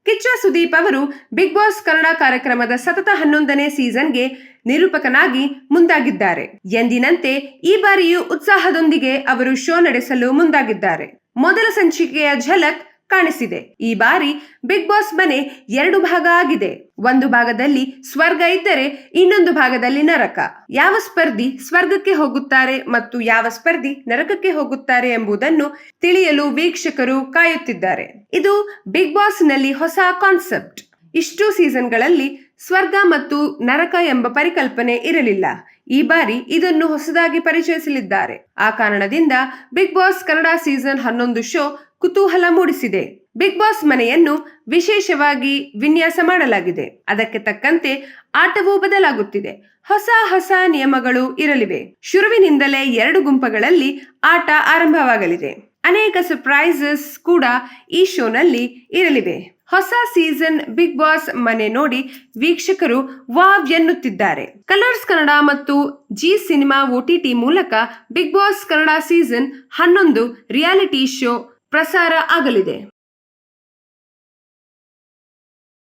ಕಿಚ್ಚ ಸುದೀಪ್ ಅವರು big Boss Kannada ಕಾರ್ಯಕ್ರಮದ ಸತತ 11ನೇ ಸೀಸನ್ಗೆ ನಿರೂಪಕನಾಗಿ ಮುಂದಾಗಿದ್ದಾರೆ. ಎಂದಿನಂತೆ ಈ ಬಾರಿಯೂ ಉತ್ಸಾಹದೊಂದಿಗೆ ಅವರು ಶೋ ನಡೆಸಲು ಮುಂದಾಗಿದ್ದಾರೆ. ಮೊದಲ ಸಂಚಿಕೆಯ ಝಲಕ್ ಕಾಣಿಸಿದೆ. ಈ ಬಾರಿ ಬಿಗ್ ಬಾಸ್ ಮನೆ 2 ಭಾಗ ಆಗಿದೆ. ಒಂದು ಭಾಗದಲ್ಲಿ ಸ್ವರ್ಗ ಇದ್ದರೆ ಇನ್ನೊಂದು ಭಾಗದಲ್ಲಿ ನರಕ. ಯಾವ ಸ್ಪರ್ಧಿ ಸ್ವರ್ಗಕ್ಕೆ ಹೋಗುತ್ತಾರೆ ಮತ್ತು ಯಾವ ಸ್ಪರ್ಧಿ ನರಕಕ್ಕೆ ಹೋಗುತ್ತಾರೆ ಎಂಬುದನ್ನು ತಿಳಿಯಲು ವೀಕ್ಷಕರು ಕಾಯುತ್ತಿದ್ದಾರೆ. ಇದು ಬಿಗ್ ಬಾಸ್ ನಲ್ಲಿ ಹೊಸ ಕಾನ್ಸೆಪ್ಟ್. ಇಷ್ಟು ಸೀಸನ್ಗಳಲ್ಲಿ ಸ್ವರ್ಗ ಮತ್ತು ನರಕ ಎಂಬ ಪರಿಕಲ್ಪನೆ ಇರಲಿಲ್ಲ. ಈ ಬಾರಿ ಇದನ್ನು ಹೊಸದಾಗಿ ಪರಿಚಯಿಸಲಿದ್ದಾರೆ. ಆ ಕಾರಣದಿಂದ Bigg Boss Kannada season 11 show ಕುತೂಹಲ ಮೂಡಿಸಿದೆ. ಬಿಗ್ ಬಾಸ್ ಮನೆಯನ್ನು ವಿಶೇಷವಾಗಿ ವಿನ್ಯಾಸ ಮಾಡಲಾಗಿದೆ. ಅದಕ್ಕೆ ತಕ್ಕಂತೆ ಆಟವೂ ಬದಲಾಗುತ್ತಿದೆ. ಹೊಸ ನಿಯಮಗಳು ಇರಲಿವೆ. ಶುರುವಿನಿಂದಲೇ 2 ಗುಂಪುಗಳಲ್ಲಿ ಆಟ ಆರಂಭವಾಗಲಿದೆ. ಅನೇಕ ಸರ್ಪ್ರೈಸಸ್ ಕೂಡ ಈ ಶೋನಲ್ಲಿ ಇರಲಿವೆ. ಹೊಸ ಸೀಸನ್ ಬಿಗ್ ಬಾಸ್ ಮನೆ ನೋಡಿ ವೀಕ್ಷಕರು ವಾವ್ ಎನ್ನುತ್ತಿದ್ದಾರೆ. ಕಲರ್ಸ್ ಕನ್ನಡ ಮತ್ತು ಜಿ ಸಿನಿಮಾ OTT ಮೂಲಕ Bigg Boss Kannada season 11 reality show ಪ್ರಸಾರ ಆಗಲಿದೆ.